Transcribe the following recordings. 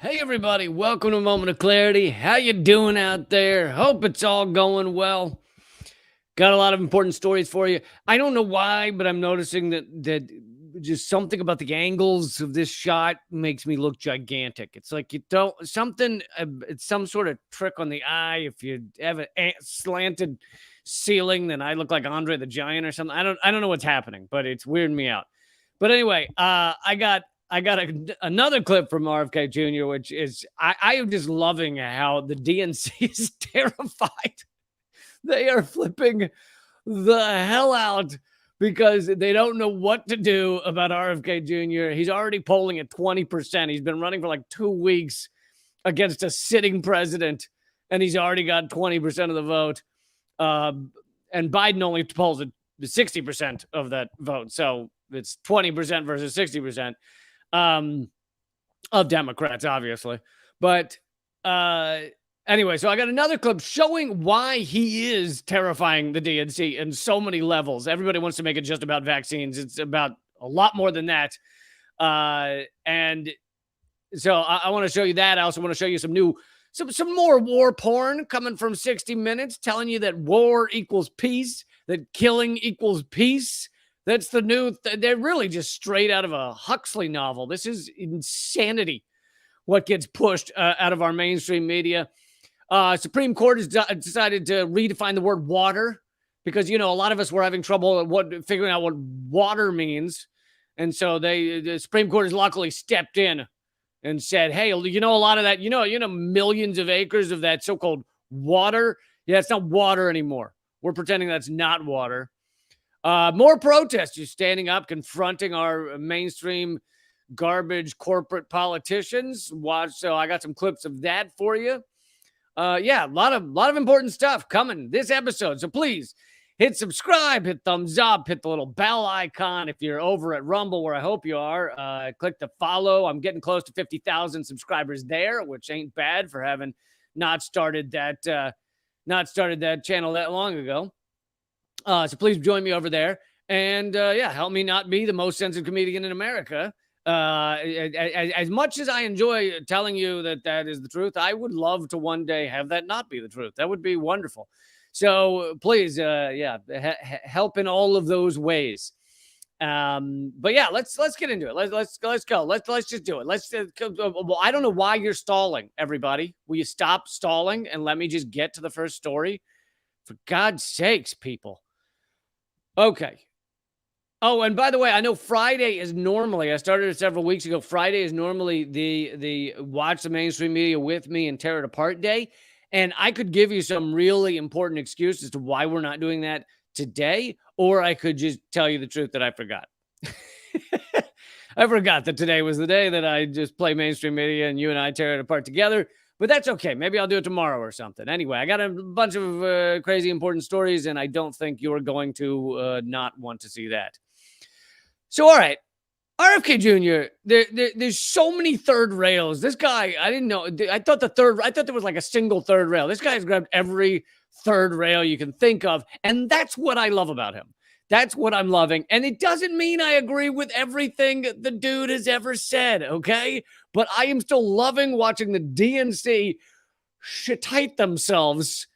Hey everybody, welcome to a Moment of Clarity. How you doing out there? Hope it's all going well. Got a lot of important stories for you. I don't know why, but I'm noticing that just something about the angles of this shot makes me look gigantic. It's like you don't something. It's some sort of trick on the eye. If you have a slanted ceiling, then I look like Andre the Giant or something. I don't know what's happening, but it's weirding me out. But anyway, I got another clip from RFK Jr., which is I am just loving how the DNC is terrified. They are flipping the hell out because they don't know what to do about RFK Jr. He's already polling at 20%. He's been running for like 2 weeks against a sitting president, and he's already got 20% of the vote. And Biden only polls at 60% of that vote. So it's 20% versus 60% of Democrats, obviously. But anyway, so I got another clip showing why he is terrifying the DNC in so many levels. Everybody wants to make it just about vaccines. It's about a lot more than that. And so I want to show you that. I also want to show you some more war porn coming from 60 Minutes, telling you that war equals peace, that killing equals peace. That's the new, they're really just straight out of a Huxley novel. This is insanity, what gets pushed out of our mainstream media. Supreme Court has decided to redefine the word water because, a lot of us were having trouble figuring out what water means. And so the Supreme Court has luckily stepped in and said, hey, a lot of that, millions of acres of that so-called water. Yeah, it's not water anymore. We're pretending that's not water. More protesters standing up, confronting our mainstream garbage corporate politicians. So I got some clips of that for you. A lot of important stuff coming this episode. So please hit subscribe, hit thumbs up, hit the little bell icon if you're over at Rumble, where I hope you are. Click the follow. I'm getting close to 50,000 subscribers there, which ain't bad for having not started that channel that long ago. So please join me over there and help me not be the most censored comedian in America. As much as I enjoy telling you that is the truth, I would love to one day have that not be the truth. That would be wonderful. So please, help in all of those ways. But yeah, let's get into it. Let's go. Let's just do it. Well, I don't know why you're stalling, everybody. Will you stop stalling and let me just get to the first story? For God's sakes, people. Okay. Oh, and by the way, I know Friday is normally, I started it several weeks ago. Friday is normally the watch the mainstream media with me and tear it apart day. And I could give you some really important excuse as to why we're not doing that today, or I could just tell you the truth that I forgot. I forgot that today was the day that I just play mainstream media and you and I tear it apart together. But that's okay. Maybe I'll do it tomorrow or something. Anyway, I got a bunch of crazy important stories, and I don't think you're going to not want to see that. So, all right. RFK Jr., there's so many third rails. This guy, I didn't know. I thought there was like a single third rail. This guy has grabbed every third rail you can think of. And that's what I love about him. That's what I'm loving. And it doesn't mean I agree with everything the dude has ever said, okay? But I am still loving watching the DNC shitite themselves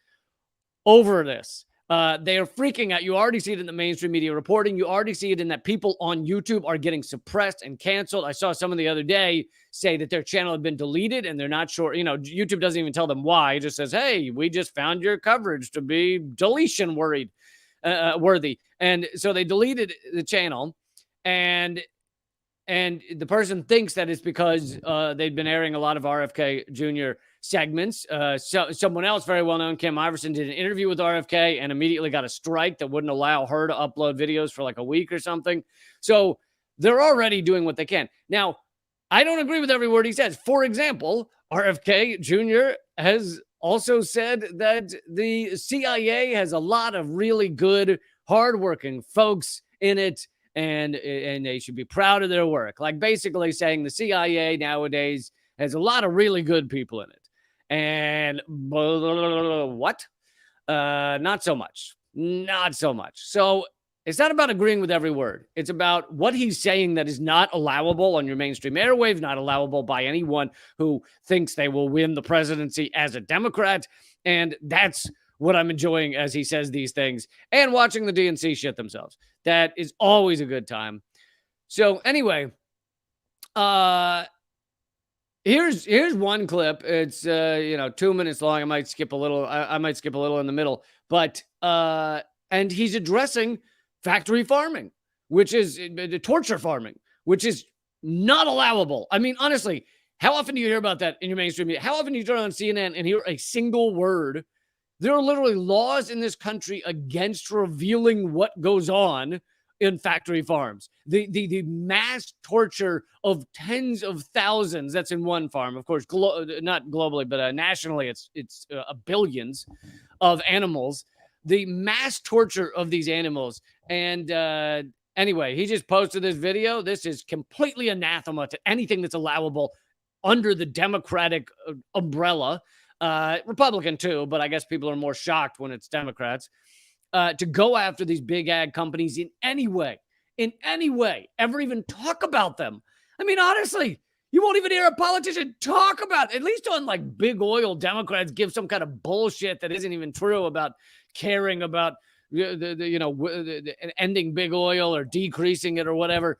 over this. They are freaking out. You already see it in the mainstream media reporting. You already see it in that people on YouTube are getting suppressed and canceled. I saw someone the other day say that their channel had been deleted and they're not sure. YouTube doesn't even tell them why. It just says, hey, we just found your coverage to be deletion worthy. And so they deleted the channel, and the person thinks that it's because they've been airing a lot of RFK Jr. segments. So someone else very well known, Kim Iverson, did an interview with RFK and immediately got a strike that wouldn't allow her to upload videos for like a week or something. So they're already doing what they can. Now, I don't agree with every word he says. For example, RFK Jr. has also said that the CIA has a lot of really good, hardworking folks in it, and they should be proud of their work. Like basically saying the CIA nowadays has a lot of really good people in it. And what? Not so much. Not so much. So It's not about agreeing with every word. It's about what he's saying that is not allowable on your mainstream airwaves, not allowable by anyone who thinks they will win the presidency as a Democrat. And that's what I'm enjoying as he says these things, and watching the DNC shit themselves. That is always a good time. So anyway, here's one clip. It's 2 minutes long. I might skip a little. I might skip a little in the middle, but and he's addressing factory farming, which is torture farming, which is not allowable. I mean, honestly, how often do you hear about that in your mainstream media? How often do you turn on CNN and hear a single word? There are literally laws in this country against revealing what goes on in factory farms. The mass torture of tens of thousands that's in one farm, of course, not globally, but nationally, it's billions of animals. The mass torture of these animals. And anyway, he just posted this video. This is completely anathema to anything that's allowable under the Democratic umbrella. Republican too, but I guess people are more shocked when it's Democrats. To go after these big ag companies in any way, ever even talk about them. I mean, honestly, you won't even hear a politician talk about it. At least on like big oil, Democrats give some kind of bullshit that isn't even true about caring about ending big oil or decreasing it or whatever.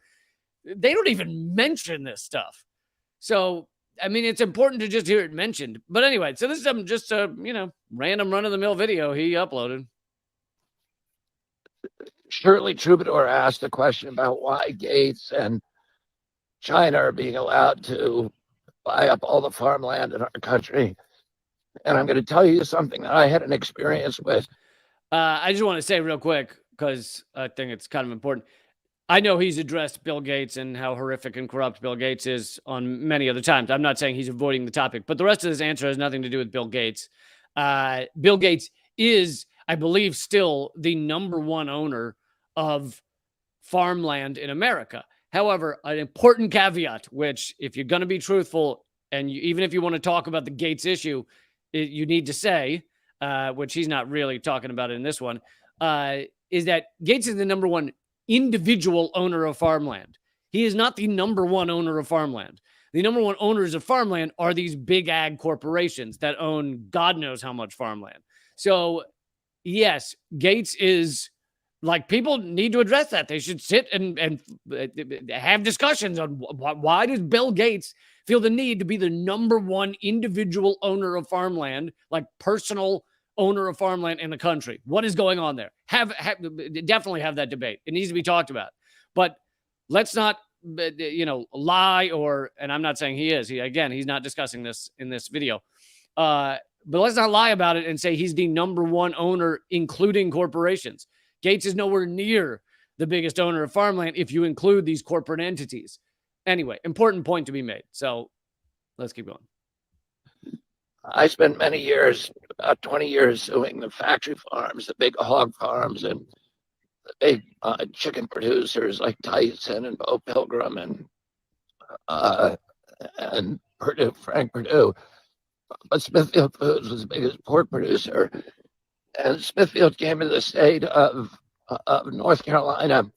They don't even mention this stuff. So, I mean, it's important to just hear it mentioned. But anyway, so this is just a, random run-of-the-mill video he uploaded. Shirley Troubadour asked a question about why Gates and China are being allowed to buy up all the farmland in our country. And I'm going to tell you something that I had an experience with. I just want to say real quick, because I think it's kind of important. I know he's addressed Bill Gates and how horrific and corrupt Bill Gates is on many other times. I'm not saying he's avoiding the topic, but the rest of this answer has nothing to do with Bill Gates. Bill Gates is, I believe, still the number one owner of farmland in America. However, an important caveat, which if you're going to be truthful, and even if you want to talk about the Gates issue, you need to say, which he's not really talking about in this one, is that Gates is the number one individual owner of farmland. He is not the number one owner of farmland. The number one owners of farmland are these big ag corporations that own God knows how much farmland. So, yes, Gates is, like, people need to address that. They should sit and have discussions on why does Bill Gates feel the need to be the number one individual owner of farmland, like personal owner of farmland in the country. What is going on there? Definitely have that debate. It needs to be talked about. But let's not, lie and I'm not saying he is. He's not discussing this in this video. But let's not lie about it and say he's the number one owner, including corporations. Gates is nowhere near the biggest owner of farmland if you include these corporate entities. Anyway, important point to be made. So let's keep going. I spent many years, about 20 years, suing the factory farms, the big hog farms, and the big chicken producers like Tyson and Bo Pilgrim and Frank Perdue. But Smithfield Foods was the biggest pork producer. And Smithfield came into the state of North Carolina,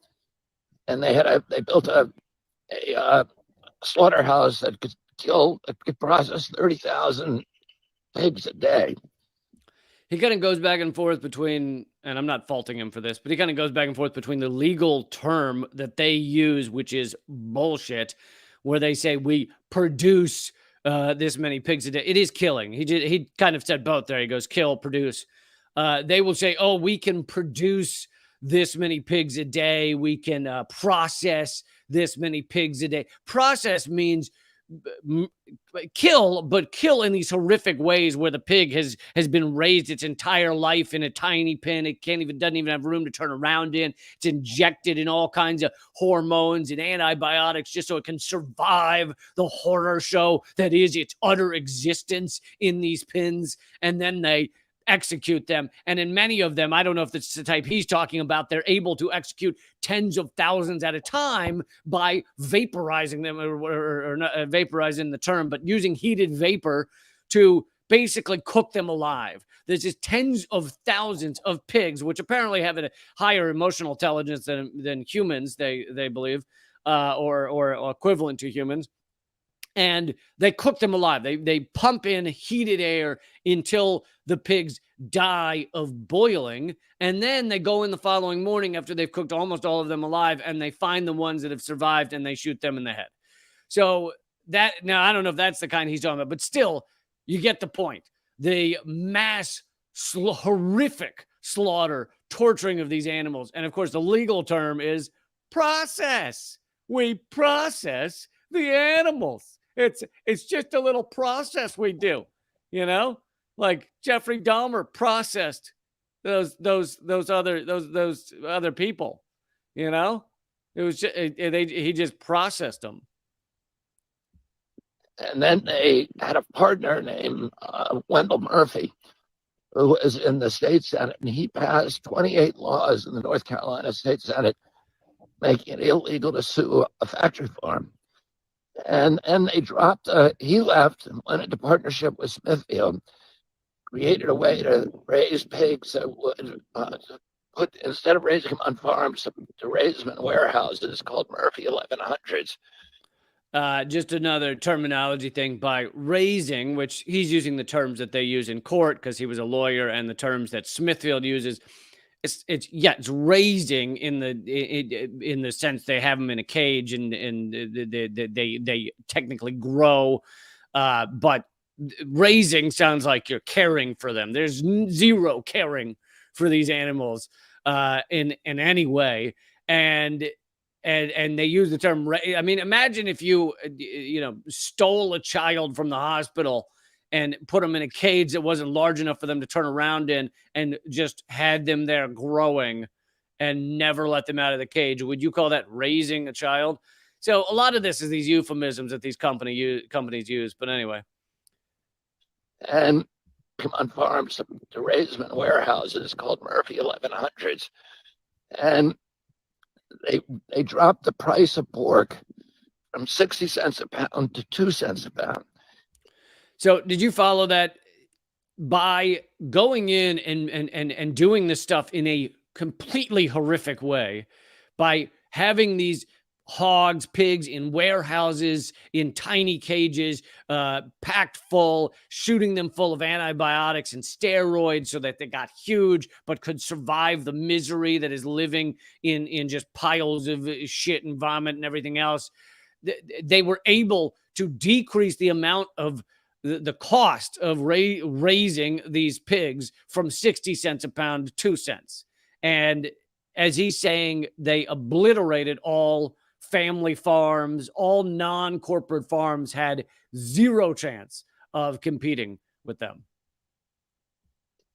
and they built a slaughterhouse that could process 30,000 pigs a day. He kind of goes back and forth between, and I'm not faulting him for this, but he kind of goes back and forth between the legal term that they use, which is bullshit, where they say we produce this many pigs a day. It is killing. He kind of said both there. He goes kill, produce. They will say, oh, we can produce this many pigs a day. We can process this many pigs a day. Process means kill, but kill in these horrific ways where the pig has been raised its entire life in a tiny pen. It doesn't even have room to turn around in. It's injected in all kinds of hormones and antibiotics just so it can survive the horror show that is its utter existence in these pens. And then they execute them. And in many of them, I don't know if it's the type he's talking about, they're able to execute tens of thousands at a time by vaporizing them or not vaporizing the term, but using heated vapor to basically cook them alive. There's just tens of thousands of pigs, which apparently have a higher emotional intelligence than humans, they believe, or equivalent to humans. And they cook them alive. They pump in heated air until the pigs die of boiling. And then they go in the following morning after they've cooked almost all of them alive, and they find the ones that have survived and they shoot them in the head. So that, now I don't know if that's the kind he's talking about, but still, you get the point. The mass horrific slaughter, torturing of these animals. And of course, the legal term is process. We process the animals. It's just a little process we do, like Jeffrey Dahmer processed those other people, It was just, he just processed them. And then they had a partner named Wendell Murphy, who was in the state Senate, and he passed 28 laws in the North Carolina State Senate making it illegal to sue a factory farm. And they dropped, he left and went into partnership with Smithfield, created a way to raise pigs that would instead of raising them on farms, to raise them in warehouses called Murphy 1100s. Just another terminology thing. By raising, which he's using the terms that they use in court because he was a lawyer, and the terms that Smithfield uses, it's raising in the sense they have them in a cage and they technically grow, but raising sounds like you're caring for them. There's zero caring for these animals in any way, and they use the term. I mean, imagine if you stole a child from the hospital and put them in a cage that wasn't large enough for them to turn around in, and just had them there growing and never let them out of the cage. Would you call that raising a child? So a lot of this is these euphemisms that these companies use. But anyway. And come on farms to raise them in warehouses called Murphy 1100s. And they dropped the price of pork from 60 cents a pound to 2 cents a pound. So did you follow that? By going in and doing this stuff in a completely horrific way, by having these hogs, pigs in warehouses, in tiny cages, packed full, shooting them full of antibiotics and steroids so that they got huge, but could survive the misery that is living in just piles of shit and vomit and everything else. They were able to decrease the amount of the cost of raising these pigs from 60 cents a pound to 2 cents. And as he's saying, they obliterated all family farms. All non-corporate farms had zero chance of competing with them.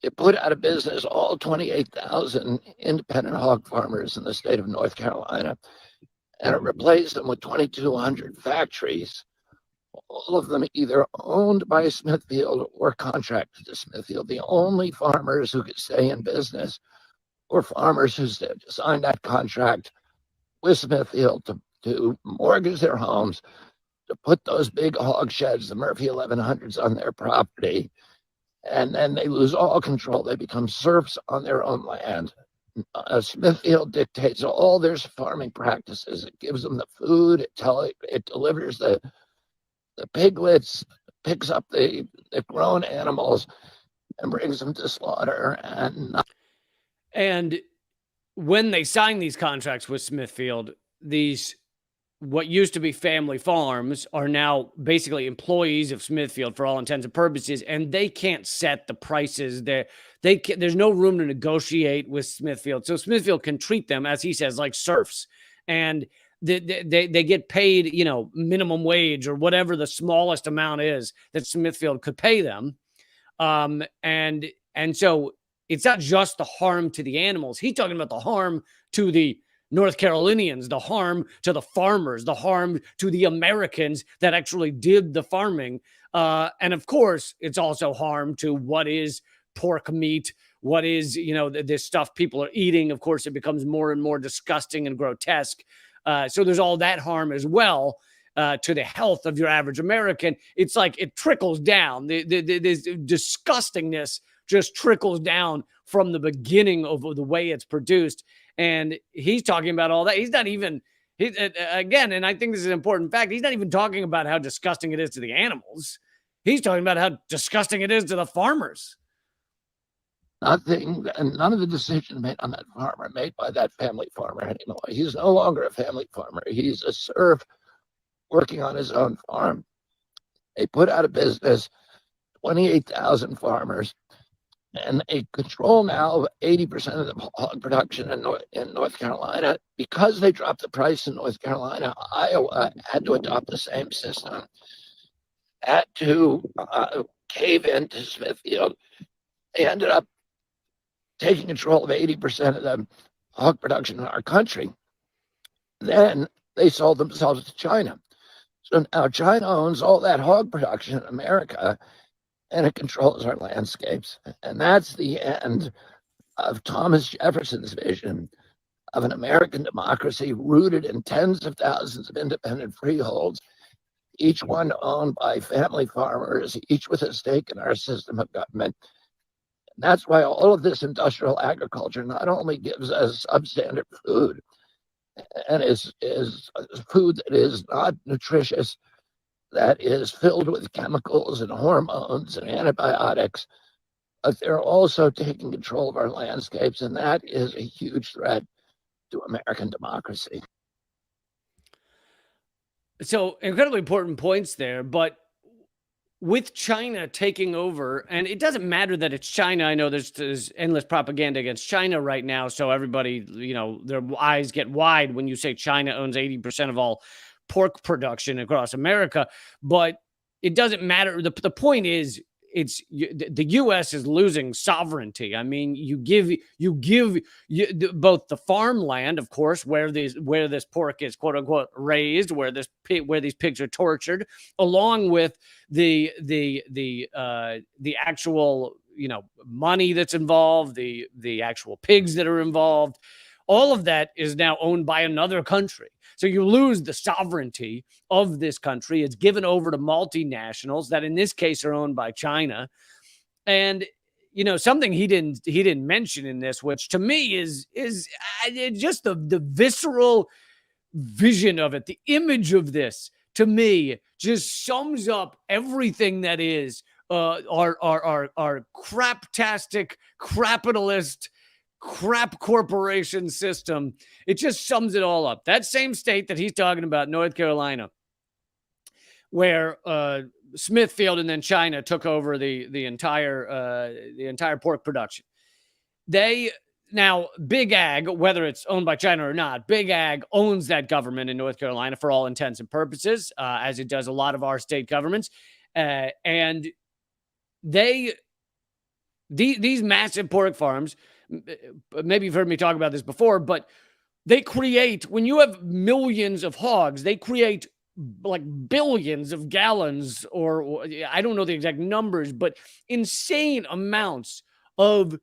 It put out of business all 28,000 independent hog farmers in the state of North Carolina, and it replaced them with 2,200 factories, all of them either owned by Smithfield or contracted to Smithfield. The only farmers who could stay in business were farmers who signed that contract with Smithfield to mortgage their homes, to put those big hog sheds, the Murphy 1100s, on their property. And then they lose all control. They become serfs on their own land. Smithfield dictates all their farming practices. It gives them the food. It delivers the piglets, picks up the grown animals, and brings them to slaughter. And when they sign these contracts with Smithfield, these what used to be family farms are now basically employees of Smithfield for all intents and purposes, and they can't set the prices. There's no room to negotiate with Smithfield, so Smithfield can treat them, as he says, like serfs, and they get paid, minimum wage or whatever the smallest amount is that Smithfield could pay them, and so it's not just the harm to the animals. He's talking about the harm to the North Carolinians, the harm to the farmers, the harm to the Americans that actually did the farming. And of course, it's also harm to what is pork meat, what is, this stuff people are eating. Of course, it becomes more and more disgusting and grotesque. So there's all that harm as well. to the health of your average American. It's like it trickles down. This disgustingness just trickles down from the beginning of the way it's produced. And he's talking about all that. He's not even, again, and I think this is an important fact, he's not even talking about how disgusting it is to the animals. He's talking about how disgusting it is to the farmers. Nothing, and none of the decisions made on that farm are made by that family farmer anymore. He's no longer a family farmer. He's a serf working on his own farm. They put out of business 28,000 farmers, and they control now 80% of the hog production in North Carolina. Because they dropped the price in North Carolina, Iowa had to adopt the same system, had to cave into Smithfield. They ended up taking control of 80% of the hog production in our country. Then they sold themselves to China. So now China owns all that hog production in America, and it controls our landscapes. And that's the end of Thomas Jefferson's vision of an American democracy rooted in tens of thousands of independent freeholds, each one owned by family farmers, each with a stake in our system of government. And that's why all of this industrial agriculture not only gives us substandard food and is food that is not nutritious, that is filled with chemicals and hormones and antibiotics, but they're also taking control of our landscapes, and that is a huge threat to American democracy. So incredibly important points there, but with China taking over, and it doesn't matter that it's China. I know there's endless propaganda against China right now, so everybody, their eyes get wide when you say China owns 80% of all pork production across America. But it doesn't matter. The point is, the U.S. is losing sovereignty. I mean, you give both the farmland, of course, where this pork is quote unquote raised, where these pigs are tortured, along with the actual money that's involved, the actual pigs that are involved. All of that is now owned by another country. So you lose the sovereignty of this country. It's given over to multinationals that in this case are owned by China. And, something he didn't mention in this, which to me is just the visceral vision of it. The image of this to me just sums up everything that is our craptastic, capitalist, crap corporation system. It just sums it all up. That same state that he's talking about, North Carolina, where Smithfield and then China took over the entire pork production. Now Big Ag, whether it's owned by China or not, Big Ag owns that government in North Carolina for all intents and purposes, as it does a lot of our state governments. And these massive pork farms, maybe you've heard me talk about this before, but they create, when you have millions of hogs, they create like billions of gallons, or I don't know the exact numbers, but insane amounts of,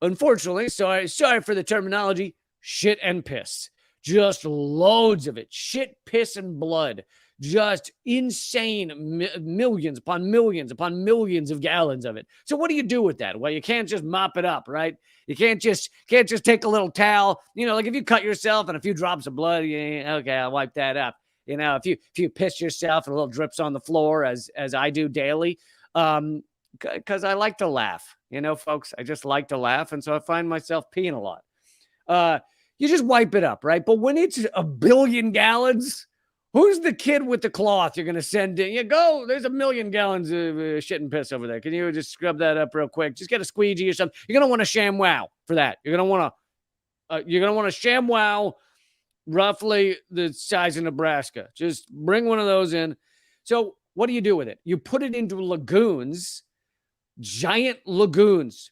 unfortunately, sorry for the terminology, shit and piss. Just loads of it. Shit, piss, and blood. Just insane millions upon millions upon millions of gallons of it. So what do you do with that? Well, you can't just mop it up, right? You can't just take a little towel. Like if you cut yourself and a few drops of blood, okay, I'll wipe that up. If you piss yourself and a little drips on the floor, as I do daily, because I like to laugh, folks. I just like to laugh, and so I find myself peeing a lot. You just wipe it up, right? But when it's a billion gallons, who's the kid with the cloth you're going to send in? You go, there's 1 million gallons of shit and piss over there. Can you just scrub that up real quick? Just get a squeegee or something. You're going to want a ShamWow for that. You're going to want a ShamWow roughly the size of Nebraska. Just bring one of those in. So what do you do with it? You put it into lagoons, giant lagoons,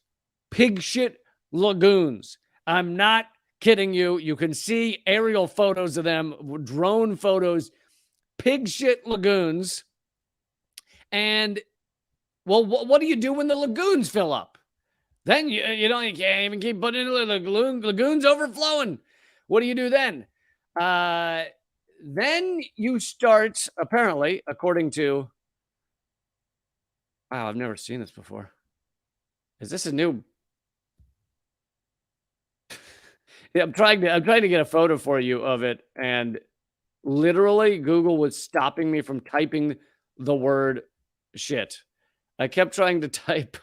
pig shit lagoons. I'm not kidding you. You can see aerial photos of them, drone photos, pig shit lagoons. And, well, what do you do when the lagoons fill up? Then you can't even keep putting in the lagoons overflowing. What do you do then? then you start, apparently, according to, wow, I've never seen this before. Is this a new? Yeah, I'm trying to get a photo for you of it, and literally Google was stopping me from typing the word shit. I kept trying to type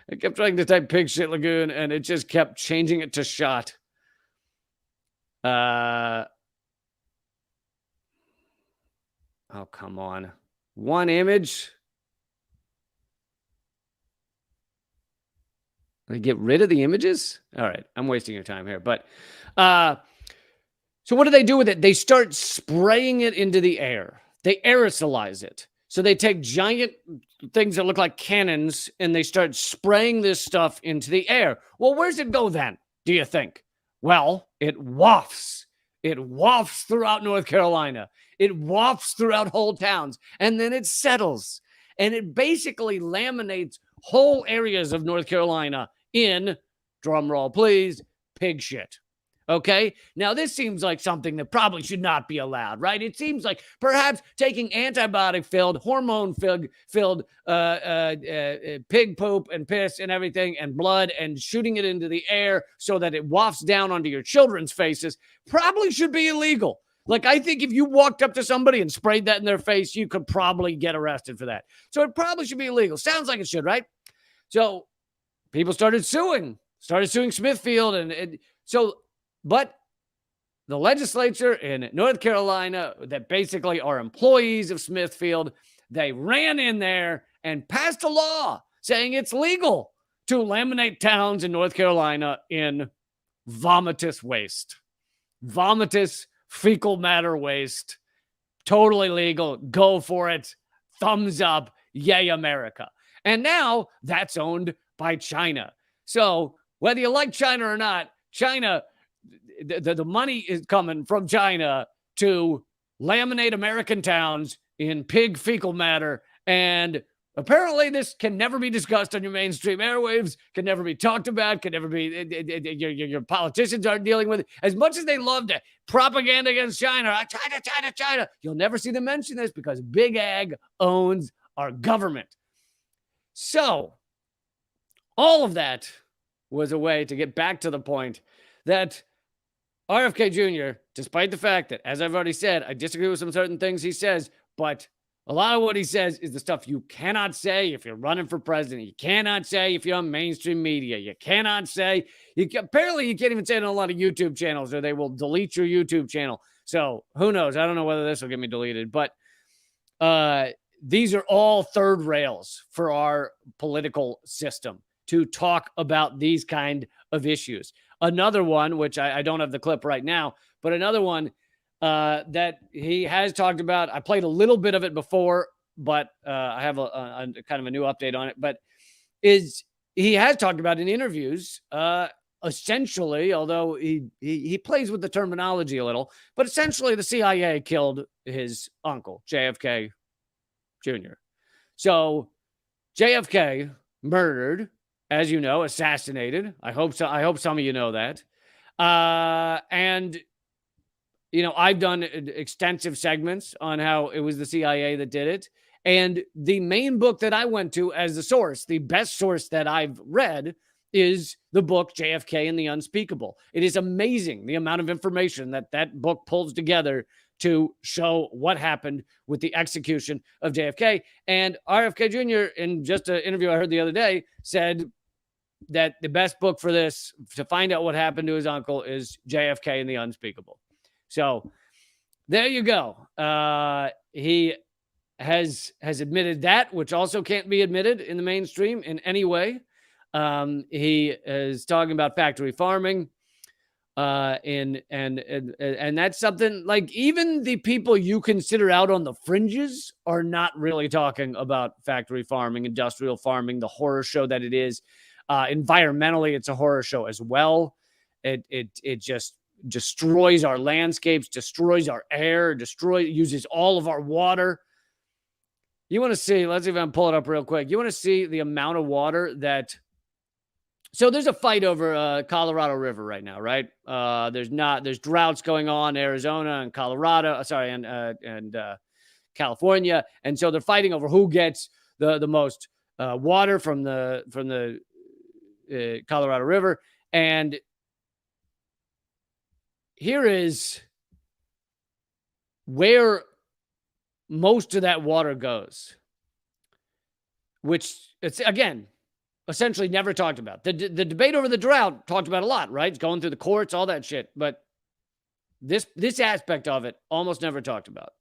pig shit lagoon, and it just kept changing it to shot. Oh, come on. One image. Get rid of the images? All right, I'm wasting your time here. But so what do they do with it? They start spraying it into the air. They aerosolize it. So they take giant things that look like cannons and they start spraying this stuff into the air. Well, where's it go then, do you think? Well, it wafts. It wafts throughout North Carolina. It wafts throughout whole towns. And then it settles. And it basically laminates whole areas of North Carolina in, drum roll please, pig shit. Okay? Now, this seems like something that probably should not be allowed, right? It seems like perhaps taking antibiotic-filled, hormone-filled pig poop and piss and everything and blood and shooting it into the air so that it wafts down onto your children's faces probably should be illegal. Like, I think if you walked up to somebody and sprayed that in their face, you could probably get arrested for that. So it probably should be illegal. Sounds like it should, right? So people started suing Smithfield. But the legislature in North Carolina that basically are employees of Smithfield, they ran in there and passed a law saying it's legal to laminate towns in North Carolina in vomitous waste. Vomitous fecal matter waste. Totally legal. Go for it. Thumbs up. Yay, America. And now that's owned by China. So whether you like China or not, China, the money is coming from China to laminate American towns in pig fecal matter. And apparently this can never be discussed on your mainstream airwaves, can never be talked about, can never be, your politicians aren't dealing with it. As much as they love to propaganda against China, China, you'll never see them mention this because Big Ag owns our government. So all of that was a way to get back to the point that RFK Jr., despite the fact that, as I've already said, I disagree with some certain things he says, but a lot of what he says is the stuff you cannot say if you're running for president. You cannot say if you're on mainstream media. You cannot say, apparently you can't even say it on a lot of YouTube channels or they will delete your YouTube channel. So who knows? I don't know whether this will get me deleted, but these are all third rails for our political system to talk about these kind of issues. Another one, which I don't have the clip right now, but another one that he has talked about, I played a little bit of it before, but I have a kind of a new update on it, but he has talked about in interviews, essentially, although he plays with the terminology a little, but essentially the CIA killed his uncle, JFK Jr. So JFK murdered, as you know, assassinated. I hope so. I hope some of you know that. And, you know, I've done extensive segments on how it was the CIA that did it. And the main book that I went to as the source, the best source that I've read, is the book JFK and the Unspeakable. It is amazing the amount of information that book pulls together to show what happened with the execution of JFK. And RFK Jr., in just an interview I heard the other day, said that the best book for this, to find out what happened to his uncle, is JFK and the Unspeakable. So there you go. He has admitted that, which also can't be admitted in the mainstream in any way. He is talking about factory farming. And that's something like even the people you consider out on the fringes are not really talking about factory farming, industrial farming, the horror show that it is. Environmentally, it's a horror show as well. It just destroys our landscapes, destroys our air, uses all of our water. You want to see, let's see if I can pull it up real quick. You want to see the amount of water that So there's a fight over Colorado River right now, right? There's droughts going on in Arizona and Colorado, and California, and so they're fighting over who gets the most water from the Colorado River. And here is where most of that water goes, which it's again essentially never talked about. The debate over the drought talked about a lot, right? It's going through the courts, all that shit. But this aspect of it almost never talked about.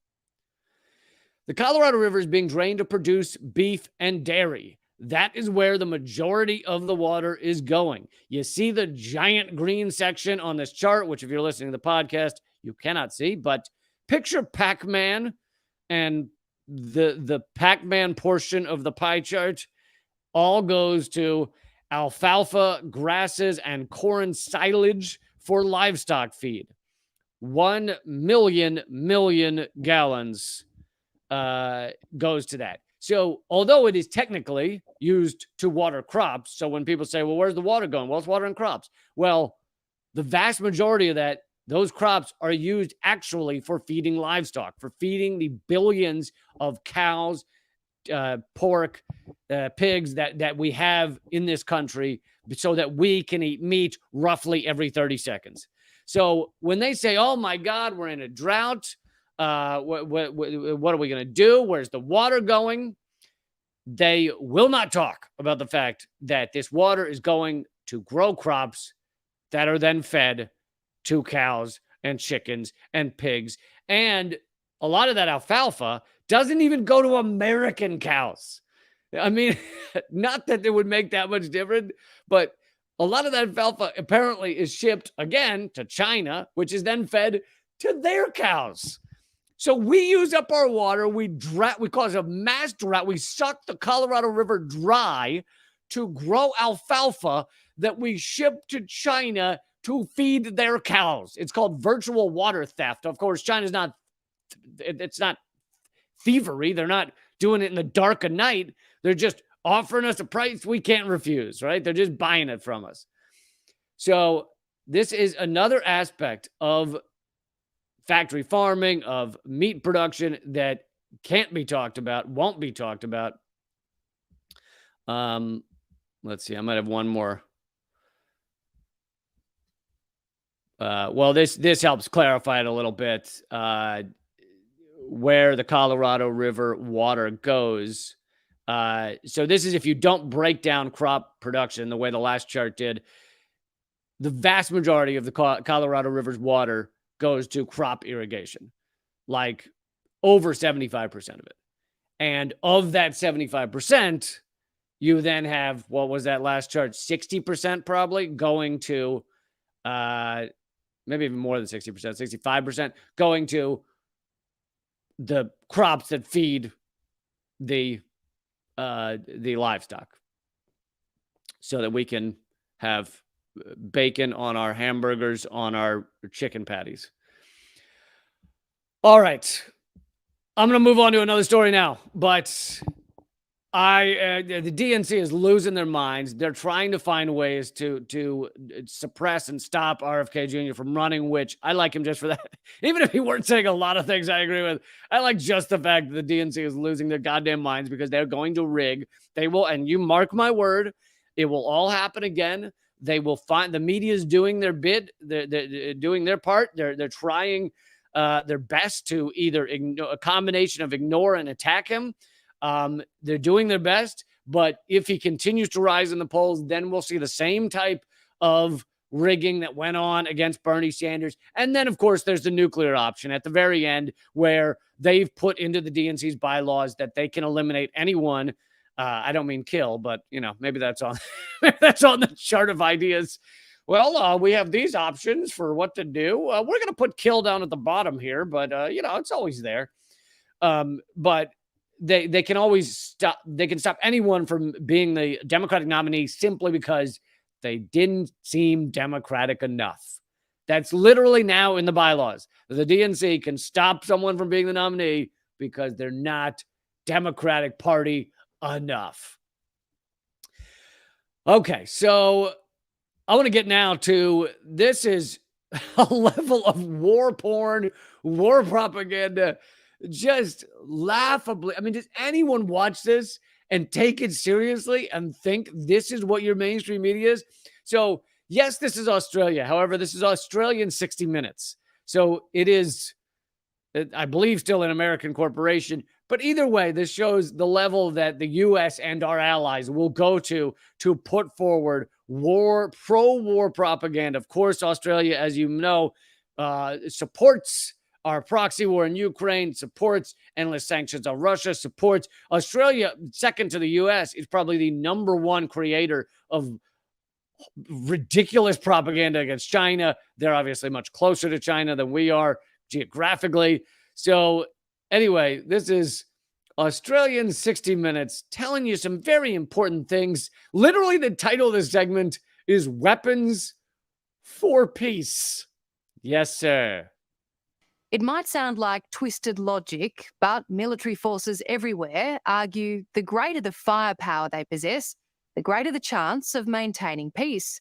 The Colorado River is being drained to produce beef and dairy. That is where the majority of the water is going. You see the giant green section on this chart, which if you're listening to the podcast, you cannot see, but picture Pac-Man and the Pac-Man portion of the pie chart all goes to alfalfa, grasses, and corn silage for livestock feed. 1 million gallons goes to that. So although it is technically used to water crops, so when people say, well, where's the water going? Well, it's watering crops. Well, the vast majority of those crops are used actually for feeding livestock, for feeding the billions of cows, pork, pigs that we have in this country so that we can eat meat roughly every 30 seconds. So when they say, oh my God, we're in a drought, what are we going to do? Where's the water going? They will not talk about the fact that this water is going to grow crops that are then fed to cows and chickens and pigs. And a lot of that alfalfa doesn't even go to American cows. I mean, not that it would make that much difference, but a lot of that alfalfa apparently is shipped again to China, which is then fed to their cows. So we use up our water. We cause a mass drought. We suck the Colorado River dry to grow alfalfa that we ship to China to feed their cows. It's called virtual water theft. Of course, China's not, it's not thievery. They're not doing it in the dark of night. They're just offering us a price we can't refuse, right? They're just buying it from us. So this is another aspect of factory farming, of meat production that can't be talked about, won't be talked about. Let's see. I might have one more. Well, this helps clarify it a little bit. Where the Colorado River water goes. So this is if you don't break down crop production the way the last chart did. The vast majority of the Colorado River's water goes to crop irrigation, like over 75% of it. And of that 75%, you then have, what was that last chart? 60% probably going to, maybe even more than 60%, 65% going to the crops that feed the livestock so that we can have bacon on our hamburgers, on our chicken patties. All right. I'm going to move on to another story now, but the DNC is losing their minds. They're trying to find ways to suppress and stop RFK Jr. from running, which I like him just for that. Even if he weren't saying a lot of things I agree with, I like just the fact that the DNC is losing their goddamn minds because they're going to rig. They will, and you mark my word, it will all happen again. They will find the media is doing their bit. They're doing their part. They're trying their best to either a combination of ignore and attack him. They're doing their best, but if he continues to rise in the polls, then we'll see the same type of rigging that went on against Bernie Sanders. And then, of course, there's the nuclear option at the very end where they've put into the DNC's bylaws that they can eliminate anyone. I don't mean kill, but, maybe that's on that's on the chart of ideas. Well, we have these options for what to do. We're going to put kill down at the bottom here, but, it's always there. But they can always stop. They can stop anyone from being the Democratic nominee simply because they didn't seem Democratic enough. That's literally now in the bylaws. The DNC can stop someone from being the nominee because they're not Democratic Party enough. Okay, so I want to get now to this is a level of war porn, war propaganda, just laughably. I mean, does anyone watch this and take it seriously and think this is what your mainstream media is? So, yes, this is Australia. However, this is Australian 60 Minutes. So it is, I believe, still an American corporation. But either way, this shows the level that the U.S. and our allies will go to put forward pro-war propaganda. Of course, Australia, as you know, supports our proxy war in Ukraine, supports endless sanctions on Russia, supports Australia, second to the U.S., is probably the number one creator of ridiculous propaganda against China. They're obviously much closer to China than we are geographically. So anyway, this is Australian 60 Minutes telling you some very important things. Literally, the title of this segment is Weapons for Peace. Yes, sir. It might sound like twisted logic, but military forces everywhere argue the greater the firepower they possess, the greater the chance of maintaining peace.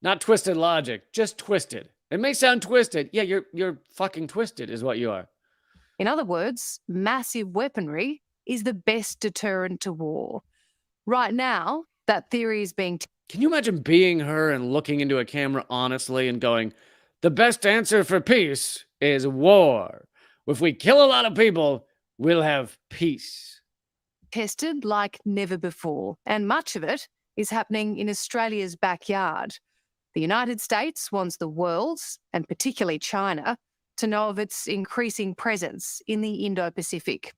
Not twisted logic, just twisted. It may sound twisted. Yeah, you're fucking twisted is what you are. In other words, massive weaponry is the best deterrent to war. Right now, that theory is being... Can you imagine being her and looking into a camera honestly and going, the best answer for peace is war. If we kill a lot of people, we'll have peace. Tested like never before, and much of it is happening in Australia's backyard. The United States wants the world, and particularly China, to know of its increasing presence in the Indo-Pacific.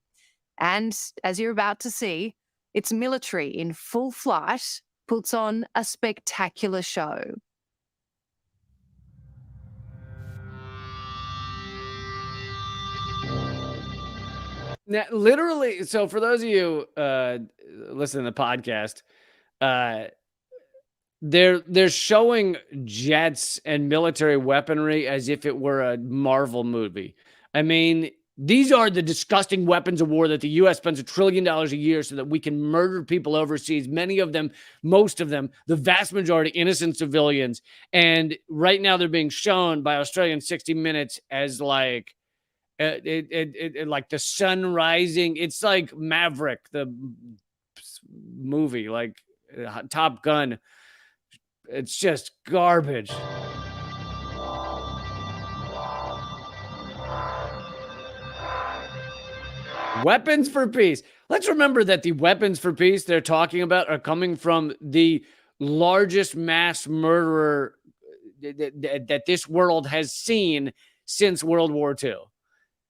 And as you're about to see, its military in full flight puts on a spectacular show. Now, literally, so for those of you listening to the podcast, they're showing jets and military weaponry as if it were a Marvel movie. I mean, these are the disgusting weapons of war that the U.S. spends $1 trillion a year so that we can murder people overseas. Many of them, most of them, the vast majority, innocent civilians. And right now they're being shown by Australian 60 Minutes as like, like the sun rising. It's like Maverick, the movie, like Top Gun. It's just garbage. Weapons for peace. Let's remember that the weapons for peace they're talking about are coming from the largest mass murderer that this world has seen since World War II.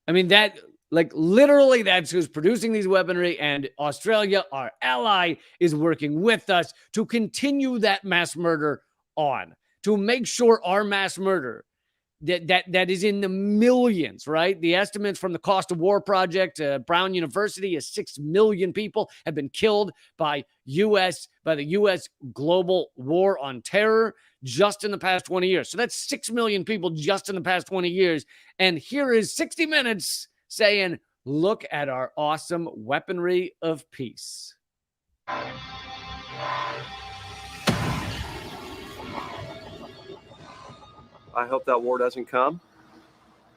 I mean, that, like, literally, that's who's producing these weaponry, and Australia, our ally, is working with us to continue that mass murder on, to make sure our mass murder that is in the millions, right? The estimates from the Cost of War Project, Brown University, is 6 million people have been killed by the U.S. global war on terror just in the past 20 years. So that's 6 million people just in the past 20 years. And here is 60 Minutes saying, look at our awesome weaponry of peace. I hope that war doesn't come.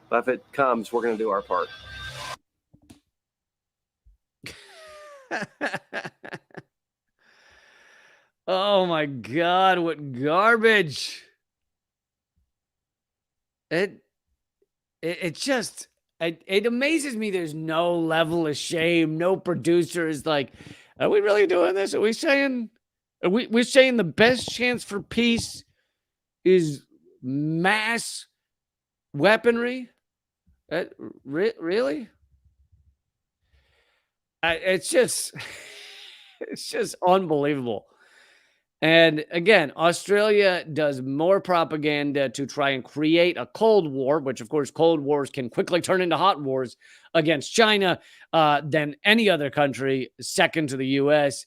But if it comes, we're going to do our part. Oh my God, what garbage. It just, it amazes me there's no level of shame. No producer is like, are we really doing this? Are we saying the best chance for peace is mass weaponry? Really? It's just unbelievable. And again, Australia does more propaganda to try and create a Cold War, which of course Cold Wars can quickly turn into hot wars against China, than any other country, second to the U.S.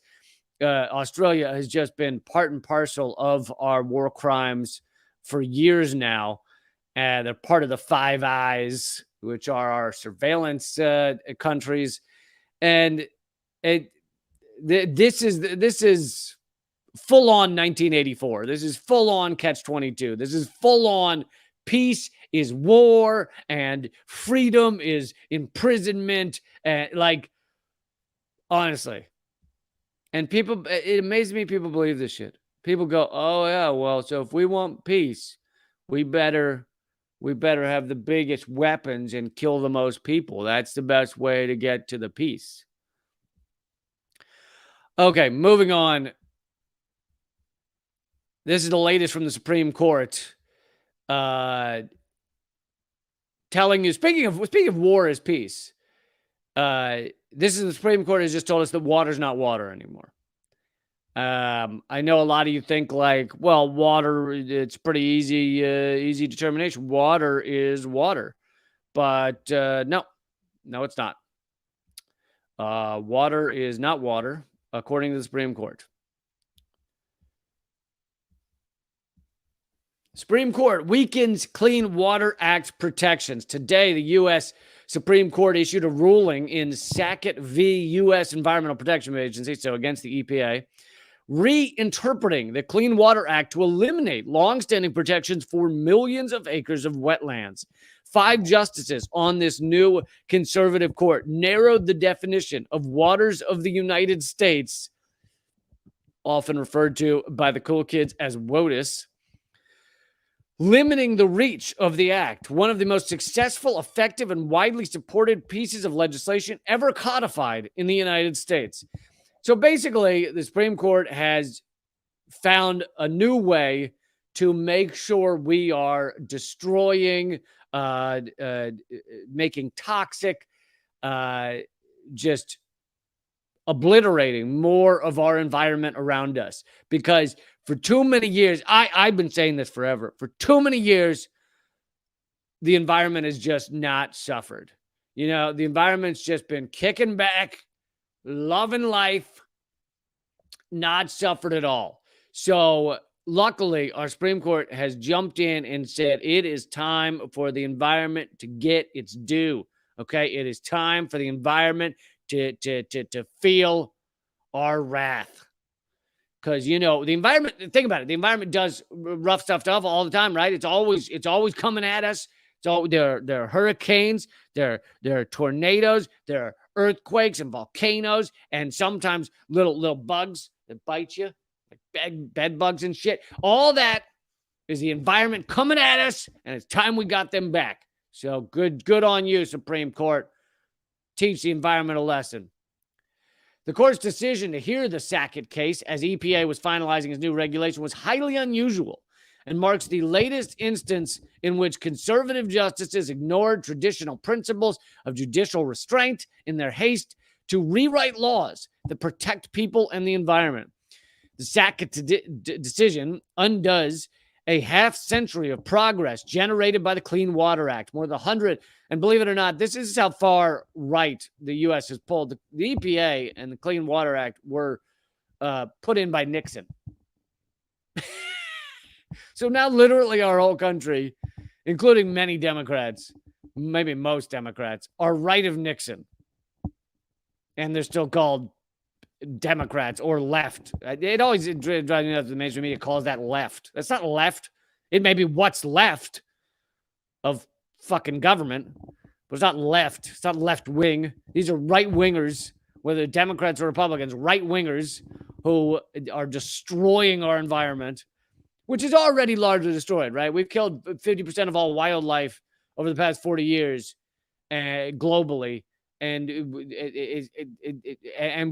Australia has just been part and parcel of our war crimes for years now. And they're part of the Five Eyes, which are our surveillance countries. And this is full on 1984. This is full on catch-22. This is full on peace is war and freedom is imprisonment. And like, honestly. And people, it amazes me people believe this shit. People go, oh yeah, well, so if we want peace, we better have the biggest weapons and kill the most people. That's the best way to get to the peace. Okay, moving on. This is the latest from the Supreme Court. Telling you, speaking of war is peace. This is the Supreme Court has just told us that water's not water anymore. I know a lot of you think like, well, water, it's pretty easy determination. Water is water, but no, it's not. Water is not water, according to the Supreme Court. Supreme Court weakens Clean Water Act protections. Today, the U.S. Supreme Court issued a ruling in Sackett v. U.S. Environmental Protection Agency, so against the EPA, reinterpreting the Clean Water Act to eliminate longstanding protections for millions of acres of wetlands. 5 justices on this new conservative court narrowed the definition of waters of the United States, often referred to by the cool kids as WOTUS, limiting the reach of the act, one of the most successful, effective, and widely supported pieces of legislation ever codified in the United States. So basically, the Supreme Court has found a new way to make sure we are destroying, making toxic, just obliterating more of our environment around us. Because for too many years, I've been saying this forever, for too many years, the environment has just not suffered. You know, the environment's just been kicking back, loving life, not suffered at all. So luckily, our Supreme Court has jumped in and said it is time for the environment to get its due. Okay, it is time for the environment to feel our wrath. Because, you know, the environment, think about it. The environment does rough stuff all the time, right? It's always coming at us. There are hurricanes, there are tornadoes, there are earthquakes and volcanoes, and sometimes little bugs that bite you, like bed bugs and shit. All that is the environment coming at us, and it's time we got them back. So good on you, Supreme Court. Teach the environment a lesson. The court's decision to hear the Sackett case as EPA was finalizing its new regulation was highly unusual and marks the latest instance in which conservative justices ignored traditional principles of judicial restraint in their haste to rewrite laws that protect people and the environment. The Sackett decision undoes a half-century of progress generated by the Clean Water Act. More than 100, and believe it or not, this is how far right the U.S. has pulled. The EPA and the Clean Water Act were put in by Nixon. So now literally our whole country, including many Democrats, maybe most Democrats, are right of Nixon. And they're still called Democrats or left. It always drives me nuts. The mainstream media calls that left. That's not left. It may be what's left of fucking government, but it's not left. It's not left wing. These are right wingers, whether Democrats or Republicans, right wingers who are destroying our environment, which is already largely destroyed, right? We've killed 50% of all wildlife over the past 40 years globally. And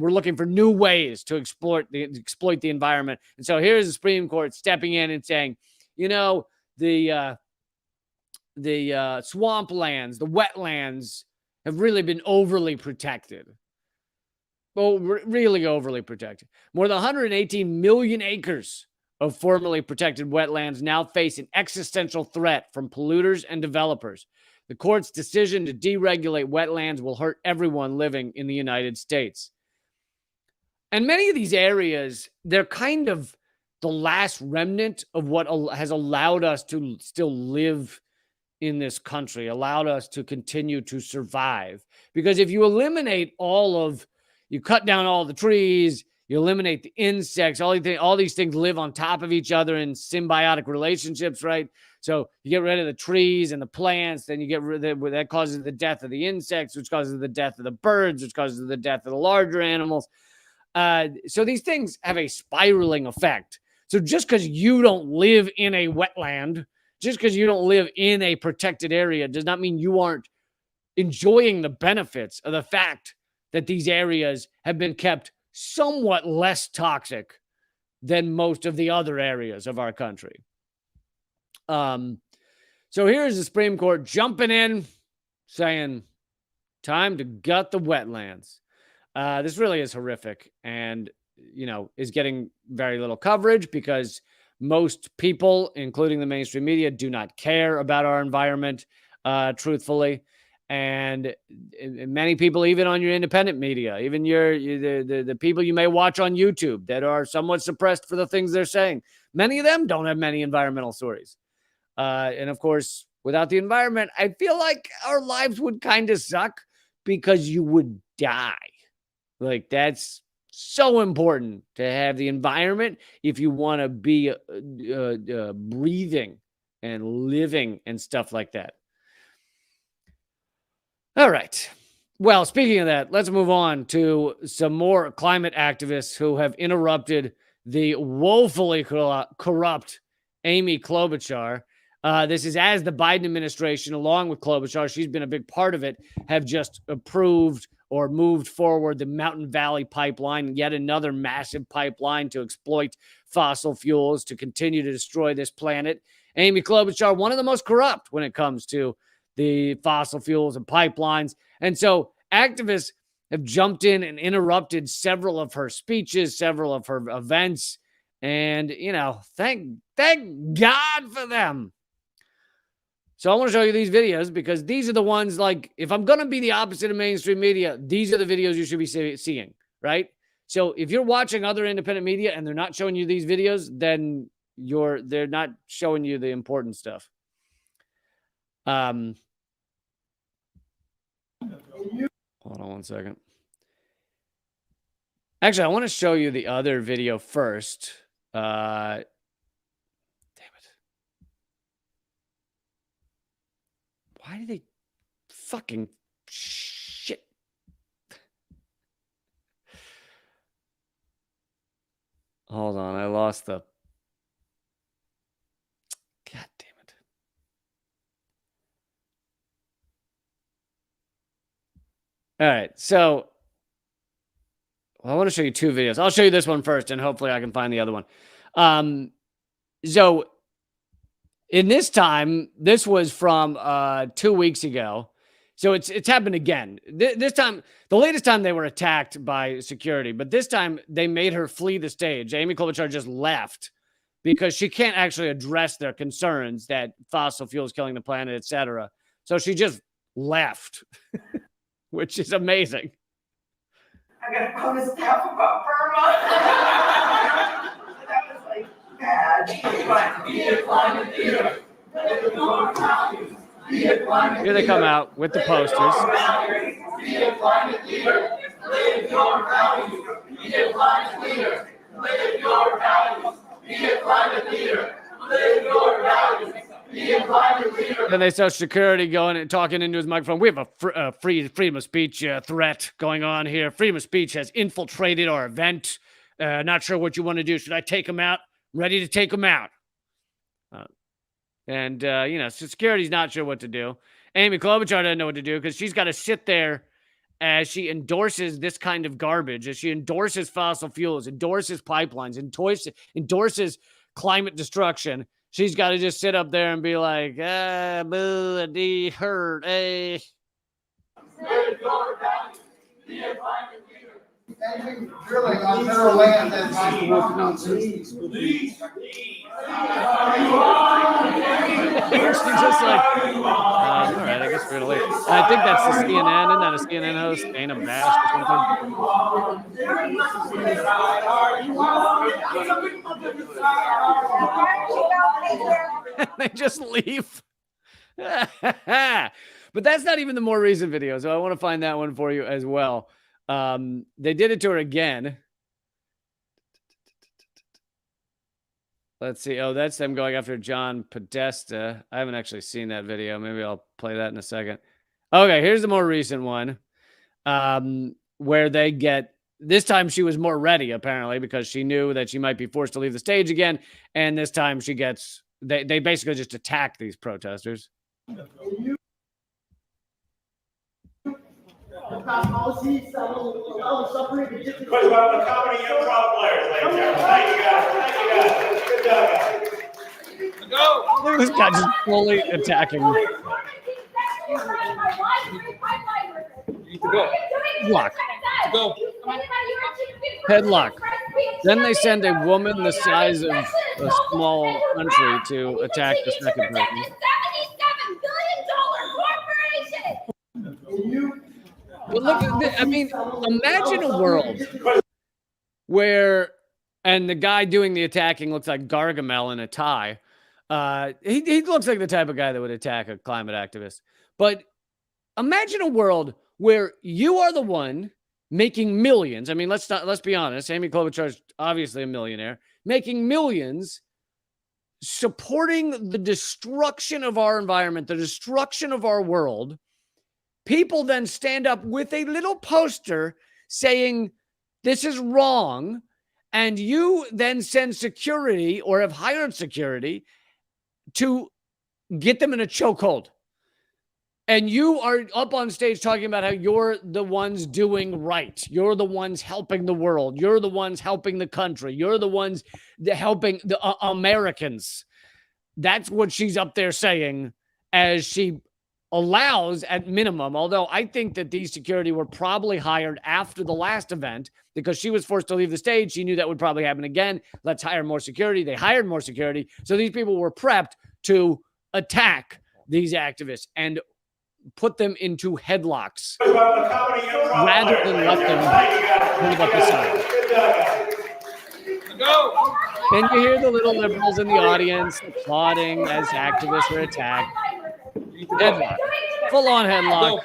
we're looking for new ways to exploit the environment. And so here's the Supreme Court stepping in and saying, you know, the swamplands, the wetlands have really been overly protected. Well, really overly protected. More than 118 million acres of formerly protected wetlands now face an existential threat from polluters and developers. The court's decision to deregulate wetlands will hurt everyone living in the United States. And many of these areas, they're kind of the last remnant of what has allowed us to still live in this country, allowed us to continue to survive. Because if you eliminate you cut down all the trees, You eliminate the insects. All these things live on top of each other in symbiotic relationships, right? So you get rid of the trees and the plants, then you get rid of that causes the death of the insects, which causes the death of the birds, which causes the death of the larger animals. So these things have a spiraling effect. So just because you don't live in a wetland, just because you don't live in a protected area, does not mean you aren't enjoying the benefits of the fact that these areas have been kept somewhat less toxic than most of the other areas of our country. So here's the Supreme Court jumping in, saying, time to gut the wetlands. This really is horrific and, is getting very little coverage because most people, including the mainstream media, do not care about our environment, truthfully. And many people, even on your independent media, even the people you may watch on YouTube that are somewhat suppressed for the things they're saying, many of them don't have many environmental stories. And of course, without the environment, I feel like our lives would kind of suck because you would die. Like, that's so important to have the environment if you want to be breathing and living and stuff like that. All right. Well, speaking of that, let's move on to some more climate activists who have interrupted the woefully corrupt Amy Klobuchar. This is as the Biden administration, along with Klobuchar, she's been a big part of it, have just approved or moved forward the Mountain Valley Pipeline, yet another massive pipeline to exploit fossil fuels to continue to destroy this planet. Amy Klobuchar, one of the most corrupt when it comes to the fossil fuels and pipelines. And so activists have jumped in and interrupted several of her speeches, several of her events. And, thank God for them. So I want to show you these videos because these are the ones, like, if I'm going to be the opposite of mainstream media, these are the videos you should be seeing, right? So if you're watching other independent media and they're not showing you these videos, then they're not showing you the important stuff. Hold on one second. Actually, I want to show you the other video first. Damn it. Why do they fucking shit? Hold on, I lost the... God damn it. All right, so I want to show you two videos. I'll show you this one first, and hopefully I can find the other one. So in this time, this was from 2 weeks ago. So it's happened again. This time, the latest time they were attacked by security, but this time they made her flee the stage. Amy Klobuchar just left because she can't actually address their concerns that fossil fuels killing the planet, etc. So she just left, which is amazing. I got all this stuff about Burma. That was like bad. Here they come out with the posters. Then they saw security going and talking into his microphone. We have a freedom of speech threat going on here. Freedom of speech has infiltrated our event. Not sure what you want to do. Should I take him out? Ready to take him out. So security's not sure what to do. Amy Klobuchar doesn't know what to do because she's got to sit there as she endorses this kind of garbage, as she endorses fossil fuels, endorses pipelines, endorses climate destruction. She's got to just sit up there and be like, boo, D, hurt, eh. Drilling on federal land that's She's just like, all right, I guess we're gonna leave. I think that's the CNN, isn't that a CNN host, Dana Bash or something? They just leave. But that's not even the more recent video, so I want to find that one for you as well. They did it to her again. Let's see. Oh, that's them going after John Podesta. I haven't actually seen that video. Maybe I'll play that in a second. Okay, here's the more recent one, where they get, this time she was more ready, apparently, because she knew that she might be forced to leave the stage again. And this time she gets, they basically just attack these protesters. Policies that will allow the suffering to get because we're the comedy improv players, ladies and gentlemen. Thank you guys. Good job, guys. Go. Look at this guy just fully attacking. Go. Lock. Go. Headlock. Then they send a woman the size of a small country to attack the second person. $77 billion corporation. But look, I mean, imagine a world where, and the guy doing the attacking looks like Gargamel in a tie. He looks like the type of guy that would attack a climate activist. But imagine a world where you are the one making millions. I mean, let's be honest. Amy Klobuchar's obviously a millionaire, making millions, supporting the destruction of our environment, the destruction of our world. People then stand up with a little poster saying this is wrong, and you then send security or have hired security to get them in a chokehold. And you are up on stage talking about how you're the ones doing right. You're the ones helping the world. You're the ones helping the country. You're the ones helping the Americans. That's what she's up there saying as she allows, at minimum, although I think that these security were probably hired after the last event because she was forced to leave the stage. She knew that would probably happen again. Let's hire more security. They hired more security. So these people were prepped to attack these activists and put them into headlocks rather than let them move up the side. Go. And you hear the little liberals in the audience applauding as activists are attacked. Headlock. Full on headlock.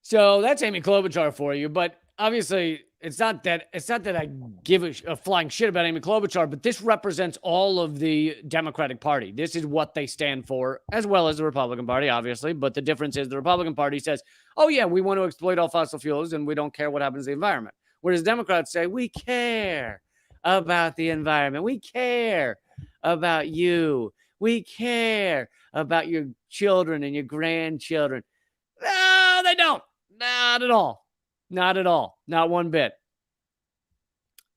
So that's Amy Klobuchar for you, but obviously it's not that I give a flying shit about Amy Klobuchar, but this represents all of the Democratic Party. This is what they stand for, as well as the Republican Party, obviously. But the difference is the Republican Party says, oh yeah, we want to exploit all fossil fuels and we don't care what happens to the environment. Whereas Democrats say, we care about the environment. We care about you. We care about your children and your grandchildren. No, they don't. Not at all. Not at all. Not one bit.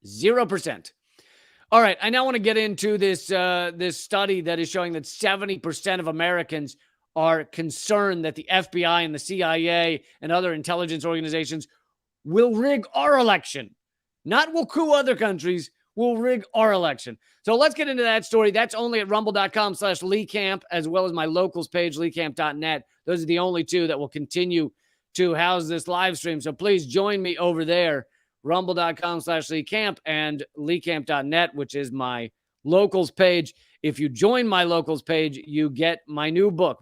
0%. All right. I now want to get into this study that is showing that 70% of Americans are concerned that the FBI and the CIA and other intelligence organizations will rig our election. Not will coup other countries, will rig our election. So let's get into that story. That's only at rumble.com/LeeCamp, as well as my locals page, leecamp.net. Those are the only two that will continue to house this live stream. So please join me over there, rumble.com/LeeCamp and leecamp.net, which is my locals page. If you join my locals page, you get my new book.